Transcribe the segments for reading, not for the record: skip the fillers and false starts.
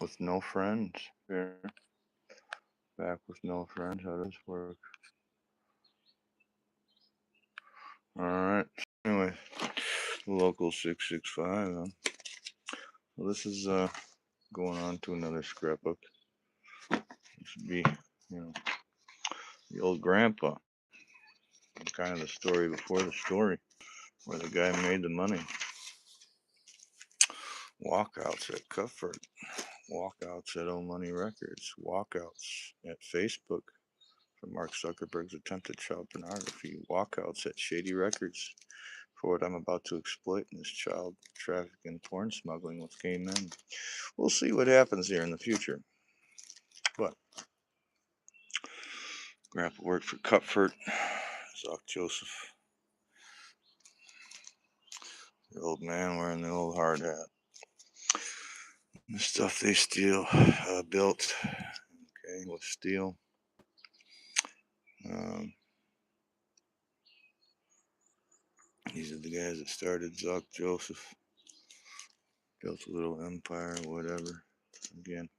with no friends. Here, back with no friends. How does this work? Alright. Anyway, local 665. Huh? Well, this is going on to another scrapbook. This would be, the old grandpa. Kind of the story before the story, where the guy made the money. Walkouts at Cuthbert. Walkouts at OmoneyRecords. Walkouts at Facebook for Mark Zuckerberg's attempted child pornography. Walkouts at Shady Records for what I'm about to exploit in this child trafficking porn smuggling with gay men. We'll see what happens here in the future. But Grandpa worked for Cuthbert, Zoc Joseph, the old man wearing the old hard hat. The stuff they steal, built, okay, with steel. These are the guys that started Zoc Joseph. Built a little empire or whatever. Again,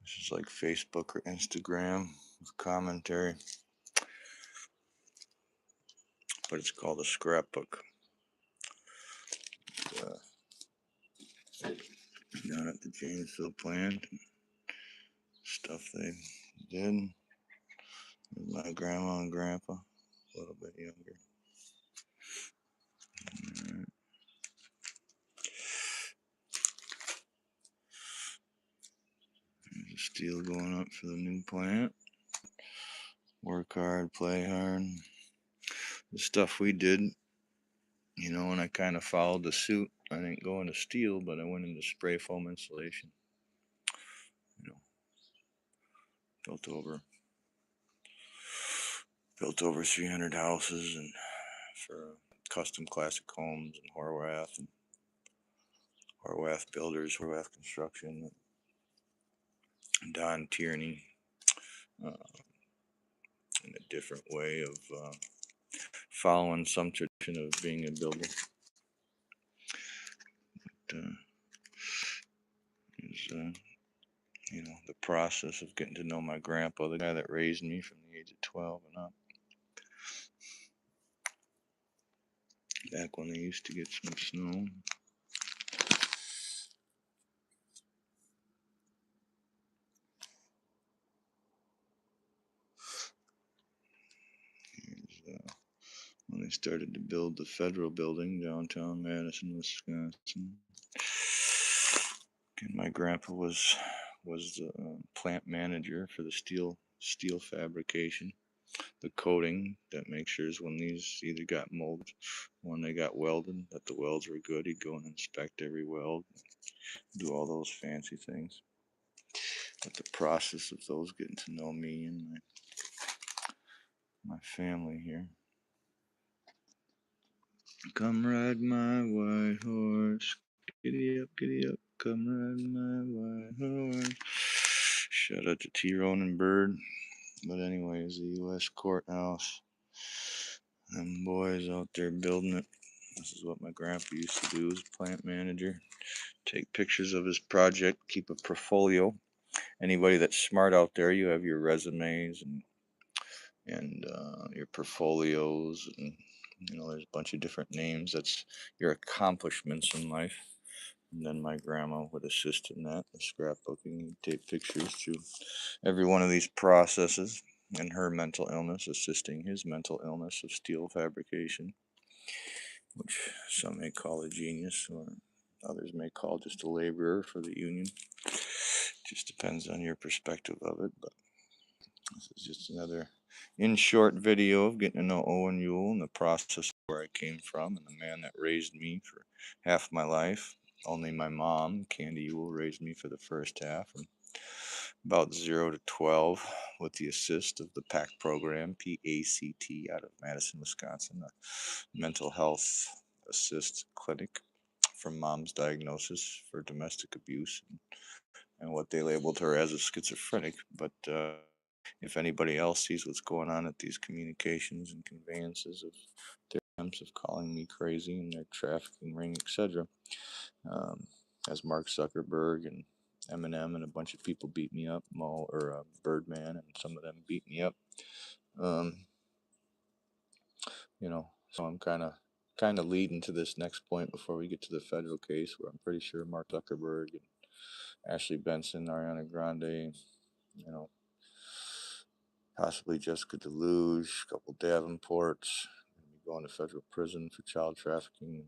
this is like Facebook or Instagram with commentary. But it's called a scrapbook. Down at the Janesville plant. Stuff they did. My grandma and grandpa, a little bit younger. Right. There's the steel going up for the new plant. Work hard, play hard. The stuff we did, and I kind of followed the suit. I didn't go into steel, but I went into spray foam insulation. Built over 300 houses and for custom classic homes and Horwath Builders, Horwath Construction, and Don Tierney, in a different way of following some tradition of being a builder. But, the process of getting to know my grandpa, the guy that raised me from the age of 12 and up. Back when they used to get some snow. When they started to build the federal building downtown Madison, Wisconsin. And my grandpa was the plant manager for the steel fabrication, the coating that makes sure when these either got molded, when they got welded, that the welds were good. He'd go and inspect every weld, do all those fancy things. But the process of those getting to know me and my family here. Come ride my white horse, giddy up, come ride my white horse. Shout out to T-Rone and Bird. But anyways, the U.S. courthouse. Them boys out there building it. This is what my grandpa used to do as plant manager. Take pictures of his project, keep a portfolio. Anybody that's smart out there, you have your resumes and your portfolios, and there's a bunch of different names. That's your accomplishments in life. And then my grandma would assist in that, the scrapbooking, take pictures through every one of these processes, and her mental illness, assisting his mental illness of steel fabrication, which some may call a genius, or others may call just a laborer for the union. Just depends on your perspective of it. But this is just another in short video of getting to know Owen Yule and the process where I came from, and the man that raised me for half my life. Only my mom, Candy Yule, raised me for the first half, from about 0 to 12, with the assist of the PACT program, PACT, out of Madison, Wisconsin, a mental health assist clinic for mom's diagnosis for domestic abuse and what they labeled her as a schizophrenic. But if anybody else sees what's going on at these communications and conveyances of their attempts of calling me crazy and their trafficking ring, etc., as Mark Zuckerberg and Eminem and a bunch of people beat me up, Birdman, and some of them beat me up. Um, so I'm kind of leading to this next point before we get to the federal case, where I'm pretty sure Mark Zuckerberg and Ashley Benson, Ariana Grande, you know, possibly Jessica DeLuge, a couple Davenports, going to federal prison for child trafficking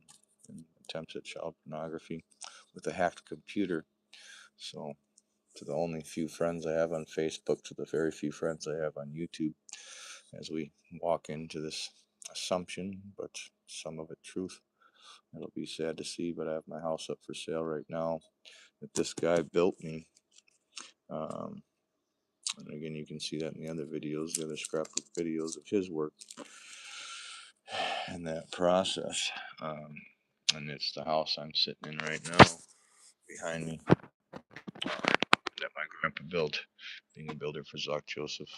and attempts at child pornography with a hacked computer. So, to the only few friends I have on Facebook, to the very few friends I have on YouTube, as we walk into this assumption, but some of it truth. It'll be sad to see, but I have my house up for sale right now that this guy built me. Um, and again, you can see that in the other videos, the other scrapbook videos of his work and that process. And it's the house I'm sitting in right now behind me that my grandpa built, being a builder for Zoc Joseph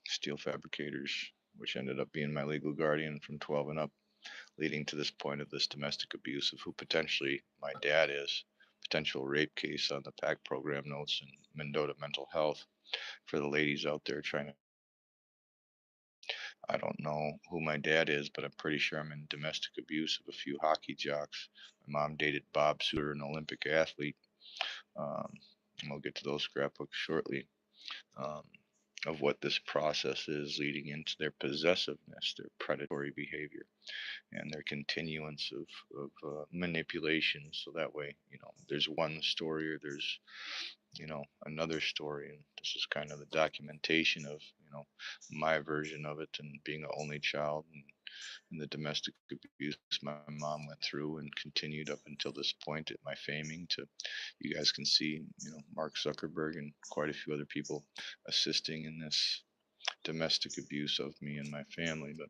Steel Fabricators, which ended up being my legal guardian from 12 and up, leading to this point of this domestic abuse of who potentially my dad is. Potential rape case on the PAC program notes and Mendota Mental Health for the ladies out there trying to. I don't know who my dad is, but I'm pretty sure I'm in domestic abuse of a few hockey jocks. My mom dated Bob Suter, an Olympic athlete. And we'll get to those scrapbooks shortly. Um, of what this process is leading into their possessiveness, their predatory behavior, and their continuance of manipulation. So that way, there's one story or there's, another story. And this is kind of the documentation of, my version of it and being an only child and the domestic abuse my mom went through and continued up until this point at my faming to, you guys can see, Mark Zuckerberg and quite a few other people assisting in this domestic abuse of me and my family. But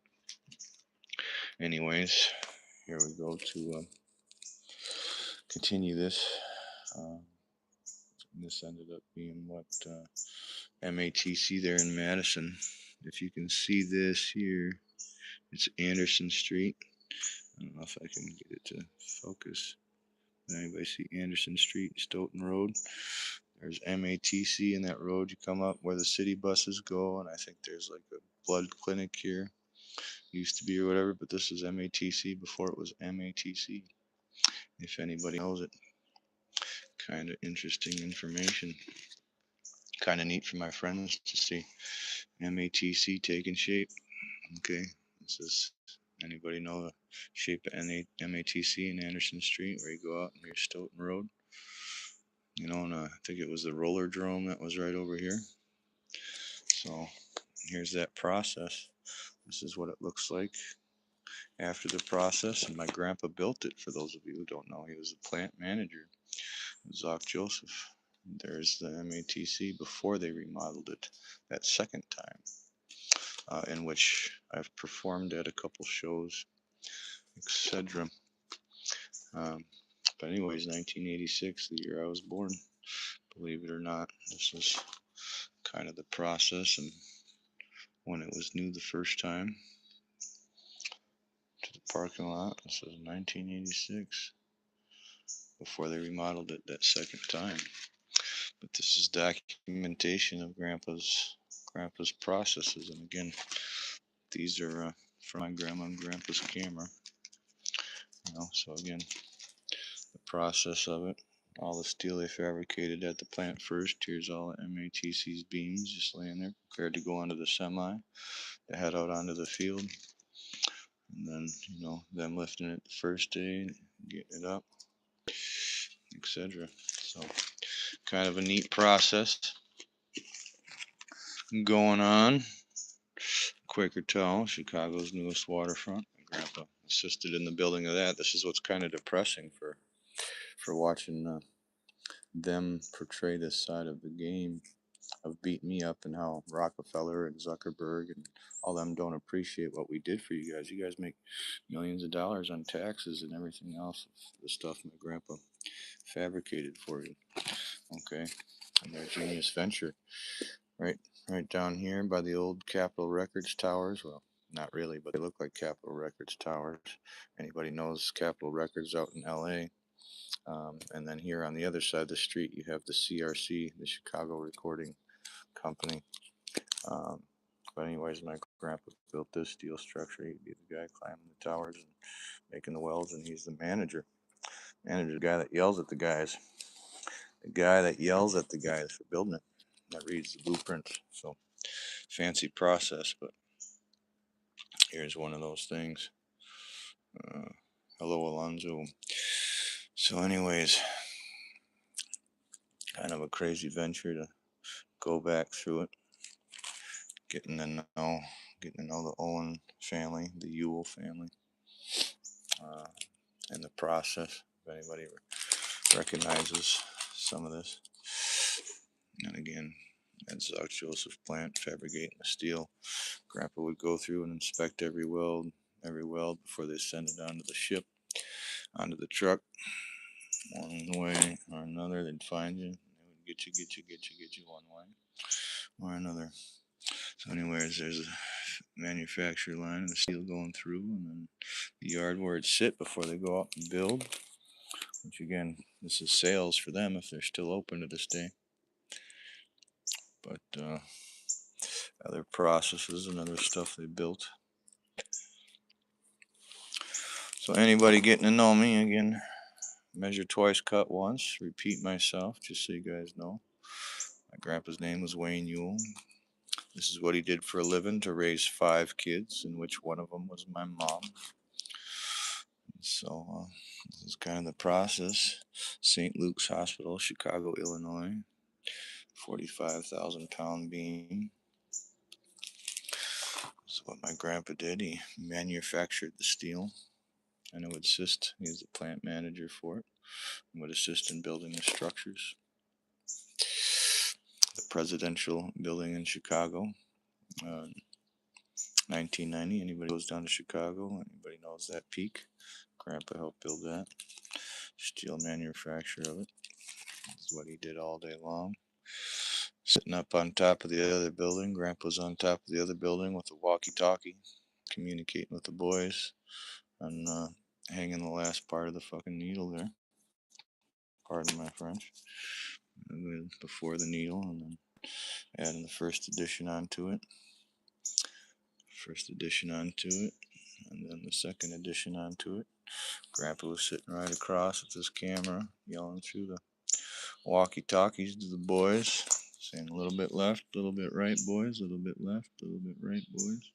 anyways, here we go to continue this. Uh, this ended up being what MATC there in Madison. If you can see this here, it's Anderson Street. I don't know if I can get it to focus. Anybody see Anderson Street and Stoughton Road? There's MATC in that road. You come up where the city buses go, and I think there's like a blood clinic here. Used to be or whatever, but this is MATC before it was MATC. If anybody knows it. Kind of interesting information. Kind of neat for my friends to see MATC taking shape. Okay, this is, anybody know the shape of MATC in Anderson Street where you go out near Stoughton Road? And I think it was the roller drome that was right over here. So here's that process. This is what it looks like after the process, and my grandpa built it. For those of you who don't know, he was a plant manager, Zoc Joseph. There's the MATC before they remodeled it that second time, in which I've performed at a couple shows, etc. But anyways, 1986, the year I was born, believe it or not. This is kind of the process and when it was new the first time to the parking lot. This is 1986, before they remodeled it that second time. But this is documentation of Grandpa's processes, and again, these are from my grandma and grandpa's camera. So again, the process of it, all the steel they fabricated at the plant first. Here's all the MATC's beams just laying there, prepared to go onto the semi to head out onto the field. And then, them lifting it the first day, getting it up, etc. So, kind of a neat process going on. Quaker Towel, Chicago's newest waterfront. My grandpa assisted in the building of that. This is what's kind of depressing for watching them portray this side of the game of beat me up, and how Rockefeller and Zuckerberg and all them don't appreciate what we did for you guys. You guys make millions of dollars on taxes and everything else. The stuff my grandpa fabricated for you. Okay, and their genius venture, right down here by the old Capitol Records towers. Well, not really, but they look like Capitol Records towers. Anybody knows Capitol Records out in LA? And then here on the other side of the street, you have the CRC, the Chicago Recording Company. But anyways, my grandpa built this steel structure. He'd be the guy climbing the towers and making the welds, and he's the manager. Manager, the guy that yells at the guys. The guy that yells at the guys for building it. That reads the blueprints. So fancy process, but here's one of those things. Hello, Alonzo. So anyways, kind of a crazy venture to go back through it, getting to know the Owen family, the Ewell family, and the process. If anybody recognizes some of this, and again, that's Joseph Plant fabricating the steel. Grandpa would go through and inspect every weld before they send it onto the ship, onto the truck. One way or another, they'd find you. They would get you one way or another. So anyways, there's a manufacturer line of the steel going through, and then the yard where it sit before they go out and build, which again, this is sales for them if they're still open to this day. But other processes and other stuff they built. So anybody getting to know me, again, measure twice, cut once, repeat myself, just so you guys know. My grandpa's name was Wayne Ewell. This is what he did for a living, to raise 5 kids, in which one of them was my mom. So this is kind of the process. St. Luke's Hospital, Chicago, Illinois. 45,000 pound beam. That's what my grandpa did. He manufactured the steel and would assist. He was the plant manager for it and would assist in building the structures. The presidential building in Chicago, 1990. Anybody goes down to Chicago, anybody knows that peak. Grandpa helped build that. Steel manufacture of it. This is what he did all day long. Sitting up on top of the other building. Grandpa's on top of the other building with a walkie-talkie, communicating with the boys, and hanging the last part of the fucking needle there. Pardon my French. Before the needle, and then adding the first edition onto it. And then the second edition onto it. Grandpa was sitting right across with his camera, yelling through the walkie-talkies to the boys, saying a little bit left, a little bit right, boys, a little bit left, a little bit right, boys.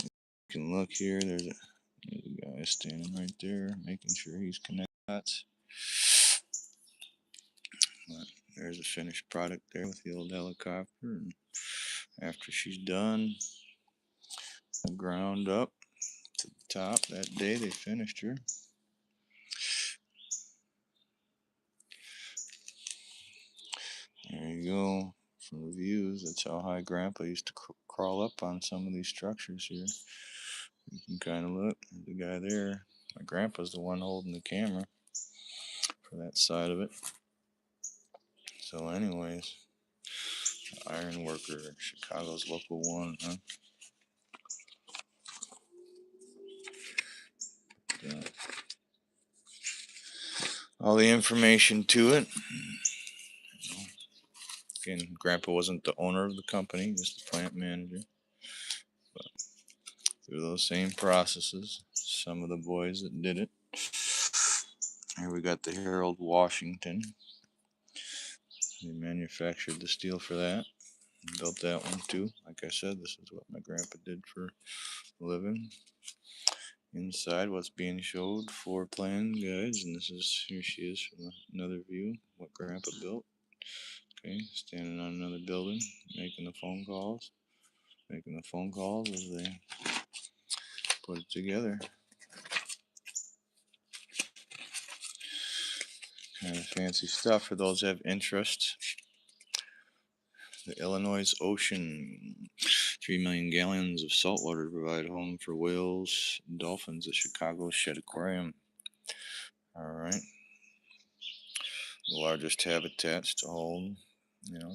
You can look here, there's a guy standing right there, making sure he's connected. But there's a finished product there with the old helicopter, and after she's done, ground up to the top. That day they finished her. There you go. From the views, that's how high Grandpa used to crawl up on some of these structures here. You can kind of look. The guy there, my grandpa's the one holding the camera for that side of it. So anyways, iron worker, Chicago's local one, huh? All the information to it. Again, Grandpa wasn't the owner of the company, just the plant manager. But through those same processes, some of the boys that did it. Here we got the Harold Washington. They manufactured the steel for that. Built that one too. Like I said, this is what my grandpa did for a living. Inside, what's being showed, floor plan guys, and here she is from another view, what Grandpa built. Okay, standing on another building, making the phone calls as they put it together. Kind of fancy stuff for those who have interest. The Illinois Ocean, 3 million gallons of salt water to provide home for whales and dolphins at Chicago's Shed Aquarium. All right. The largest habitats to hold,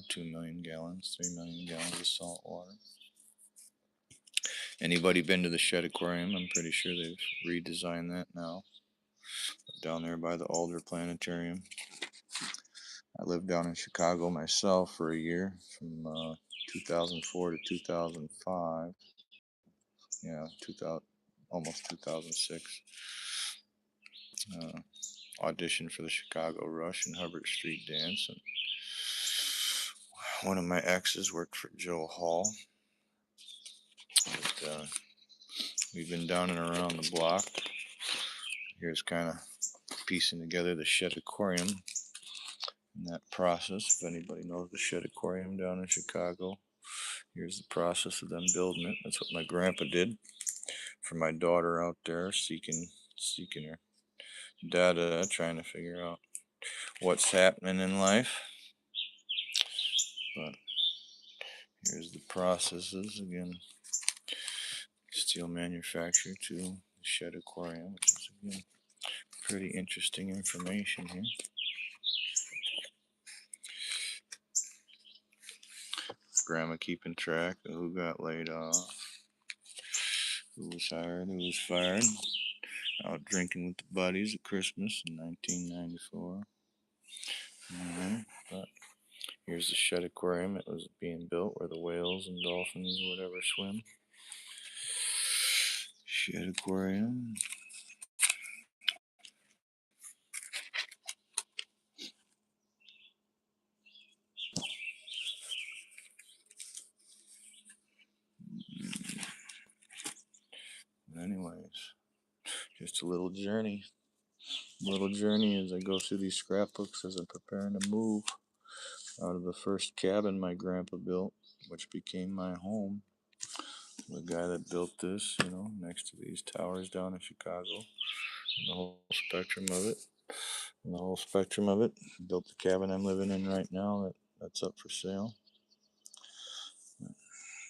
2 million gallons, 3 million gallons of salt water. Anybody been to the Shed Aquarium? I'm pretty sure they've redesigned that now. down there by the Alder Planetarium. I lived down in Chicago myself for a year, from 2004 to 2005. Yeah, 2000, almost 2006. Auditioned for the Chicago Rush and Hubbard Street Dance, and one of my exes worked for Joe Hall. But, we've been down and around the block. Here's kind of piecing together the Shed Aquarium in that process. If anybody knows the Shed Aquarium down in Chicago, here's the process of them building it. That's what my grandpa did for my daughter out there, seeking her data, trying to figure out what's happening in life. But here's the processes again. Steel manufacturer to the Shed Aquarium, which is again pretty interesting information here. Grandma keeping track of who got laid off, who was hired, who was fired. Out drinking with the buddies at Christmas in 1994. But here's the Shed Aquarium. It was being built where the whales and dolphins or whatever swim. Shed Aquarium. Anyways, just a little journey. As I go through these scrapbooks as I'm preparing to move out of the first cabin my grandpa built, which became my home. The guy that built this, next to these towers down in Chicago, and the whole spectrum of it. Built the cabin I'm living in right now. That's up for sale.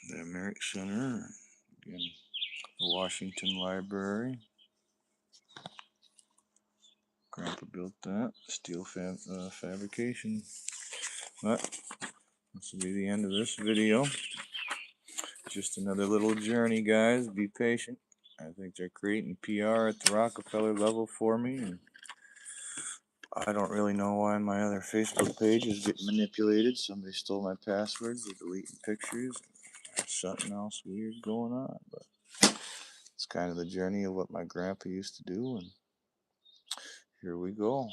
The American Center, again, the Washington Library. Grandpa built that. Steel fabrication. But this will be the end of this video. Just another little journey, guys. Be patient. I think they're creating PR at the Rockefeller level for me, and I don't really know why my other Facebook page is getting manipulated. Somebody stole my passwords. They're deleting pictures. There's something else weird going on, but it's kind of the journey of what my grandpa used to do, and here we go.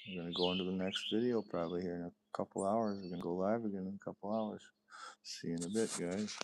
We're going to go into the next video probably here in a couple hours. We're going to go live again in a couple hours. See you in a bit, guys.